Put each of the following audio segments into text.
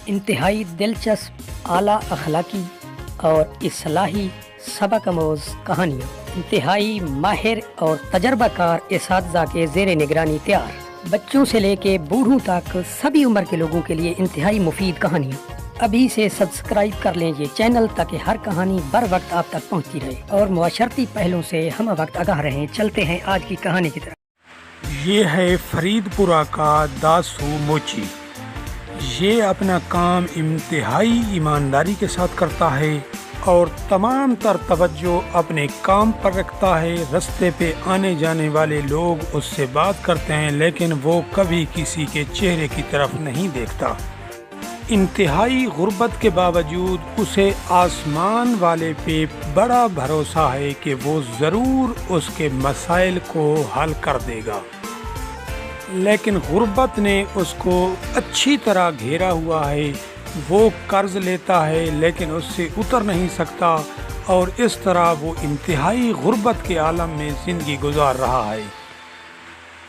انتہائی دلچسپ اعلیٰ اخلاقی اور اصلاحی سبق آموز کہانیاں انتہائی ماہر اور تجربہ کار اساتذہ کے زیر نگرانی تیار، بچوں سے لے کے بوڑھوں تک سبھی عمر کے لوگوں کے لیے انتہائی مفید کہانیاں۔ ابھی سے سبسکرائب کر لیں یہ چینل تاکہ ہر کہانی بر وقت آپ تک پہنچتی رہے اور معاشرتی پہلوں سے ہم وقت آگاہ رہیں۔ چلتے ہیں آج کی کہانی کی طرف۔ یہ ہے فرید پورہ کا داسو موچی۔ یہ اپنا کام انتہائی ایمانداری کے ساتھ کرتا ہے اور تمام تر توجہ اپنے کام پر رکھتا ہے۔ رستے پہ آنے جانے والے لوگ اس سے بات کرتے ہیں لیکن وہ کبھی کسی کے چہرے کی طرف نہیں دیکھتا۔ انتہائی غربت کے باوجود اسے آسمان والے پہ بڑا بھروسہ ہے کہ وہ ضرور اس کے مسائل کو حل کر دے گا، لیکن غربت نے اس کو اچھی طرح گھیرا ہوا ہے۔ وہ قرض لیتا ہے لیکن اس سے اتر نہیں سکتا اور اس طرح وہ انتہائی غربت کے عالم میں زندگی گزار رہا ہے۔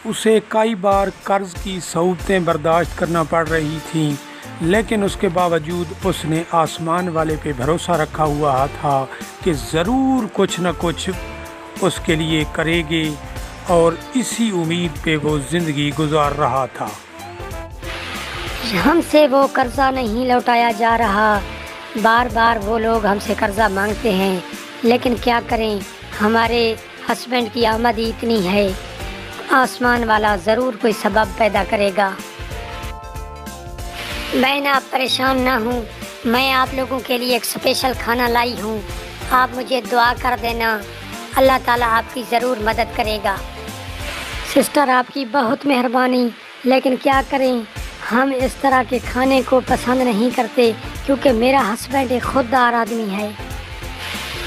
اسے کئی بار قرض کی صعوبتیں برداشت کرنا پڑ رہی تھیں، لیکن اس کے باوجود اس نے آسمان والے پہ بھروسہ رکھا ہوا تھا کہ ضرور کچھ نہ کچھ اس کے لیے کرے گے، اور اسی امید پہ وہ زندگی گزار رہا تھا۔ ہم سے وہ قرضہ نہیں لوٹایا جا رہا، بار بار وہ لوگ ہم سے قرضہ مانگتے ہیں، لیکن کیا کریں، ہمارے ہسبینڈ کی آمدنی اتنی ہے، آسمان والا ضرور کوئی سبب پیدا کرے گا۔ بہن آپ پریشان نہ ہوں، میں آپ لوگوں کے لیے ایک اسپیشل کھانا لائی ہوں، آپ مجھے دعا کر دینا، اللہ تعالیٰ آپ کی ضرور مدد کرے گا۔ سسٹر آپ کی بہت مہربانی، لیکن کیا کریں، ہم اس طرح کے کھانے کو پسند نہیں کرتے کیونکہ میرا ہسبینڈ ایک خوددار آدمی ہے۔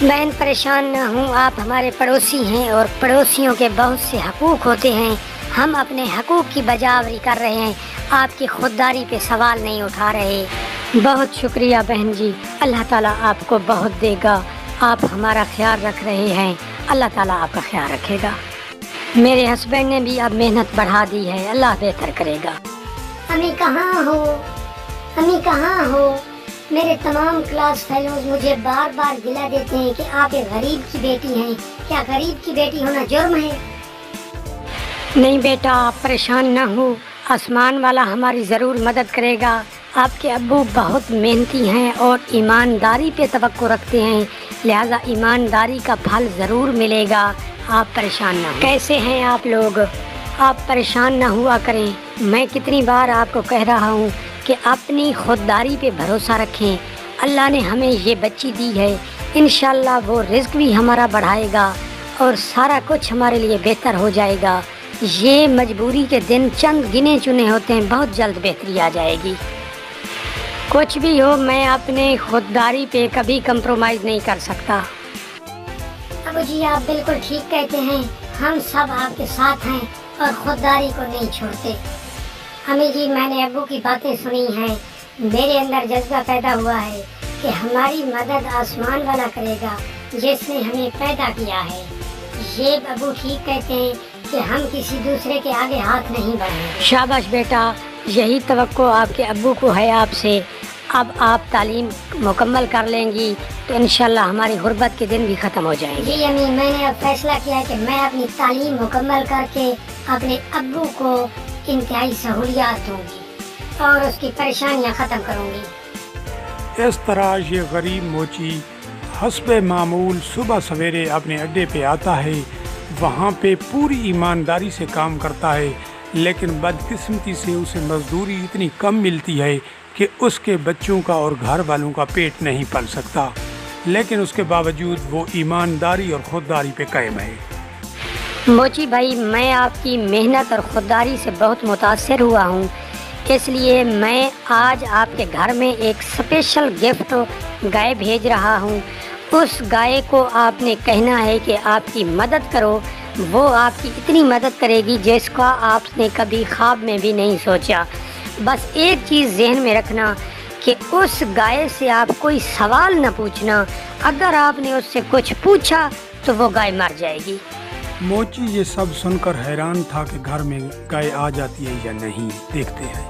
بہن پریشان نہ ہوں، آپ ہمارے پڑوسی ہیں اور پڑوسیوں کے بہت سے حقوق ہوتے ہیں، ہم اپنے حقوق کی بجاوری کر رہے ہیں، آپ کی خودداری پہ سوال نہیں اٹھا رہے۔ بہت شکریہ بہن جی، اللہ تعالیٰ آپ کو بہت دے گا، آپ ہمارا خیال رکھ رہے ہیں، اللہ تعالیٰ آپ کا خیال رکھے گا۔ میرے ہسبینڈ نے بھی اب محنت بڑھا دی ہے، اللہ بہتر کرے گا۔ امی کہاں ہو؟ امی کہاں ہو؟ میرے تمام کلاس فیلوز مجھے بار بار گلہ دیتے ہیں کہ آپ ایک غریب کی بیٹی ہیں، کیا غریب کی بیٹی ہونا جرم ہے؟ نہیں بیٹا آپ پریشان نہ ہو، آسمان والا ہماری ضرور مدد کرے گا۔ آپ کے ابو بہت محنتی ہیں اور ایمانداری پہ توقع رکھتے ہیں، لہذا ایمانداری کا پھل ضرور ملے گا، آپ پریشان نہ ہوں۔ کیسے ہیں آپ لوگ؟ آپ پریشان نہ ہوا کریں، میں کتنی بار آپ کو کہہ رہا ہوں کہ اپنی خودداری پہ بھروسہ رکھیں، اللہ نے ہمیں یہ بچی دی ہے، انشاءاللہ وہ رزق بھی ہمارا بڑھائے گا اور سارا کچھ ہمارے لیے بہتر ہو جائے گا۔ یہ مجبوری کے دن چند گنے چنے ہوتے ہیں، بہت جلد بہتری آ جائے گی۔ کچھ بھی ہو میں اپنے خودداری پہ کبھی کمپرومائز نہیں کر سکتا۔ ابو جی آپ بالکل ٹھیک کہتے ہیں، ہم سب آپ کے ساتھ ہیں اور خودداری کو نہیں چھوڑتے۔ امی جی میں نے ابو کی باتیں سنی ہیں، میرے اندر جذبہ پیدا ہوا ہے کہ ہماری مدد آسمان والا کرے گا جس نے ہمیں پیدا کیا ہے۔ یہ ابو ٹھیک کہتے ہیں کہ ہم کسی دوسرے کے آگے ہاتھ نہیں بڑھائیں۔ شاباش بیٹا، یہی توقع آپ کے ابو کو ہے آپ سے۔ اب آپ تعلیم مکمل کر لیں گی تو انشاءاللہ ہماری غربت کے دن بھی ختم ہو جائیں گے۔ جی امی میں نے اب فیصلہ کیا ہے کہ میں اپنی تعلیم مکمل کر کے اپنے ابو کو انتہائی سہولیات دوں گی اور اس کی پریشانیاں ختم کروں گی۔ اس طرح یہ غریب موچی حسب معمول صبح سویرے اپنے اڈے پہ آتا ہے، وہاں پہ پوری ایمانداری سے کام کرتا ہے، لیکن بدقسمتی سے اسے مزدوری اتنی کم ملتی ہے کہ اس کے بچوں کا اور گھر والوں کا پیٹ نہیں پل سکتا، لیکن اس کے باوجود وہ ایمانداری اور خودداری پہ قائم ہے۔ موچی بھائی میں آپ کی محنت اور خودداری سے بہت متاثر ہوا ہوں، اس لیے میں آج آپ کے گھر میں ایک اسپیشل گفٹ گائے بھیج رہا ہوں۔ اس گائے کو آپ نے کہنا ہے کہ آپ کی مدد کرو، وہ آپ کی اتنی مدد کرے گی جس کا آپ نے کبھی خواب میں بھی نہیں سوچا۔ بس ایک چیز ذہن میں رکھنا کہ اس گائے سے آپ کوئی سوال نہ پوچھنا، اگر آپ نے اس سے کچھ پوچھا تو وہ گائے مر جائے گی۔ موچی یہ سب سن کر حیران تھا کہ گھر میں گائے آ جاتی ہے یا نہیں، دیکھتے ہیں۔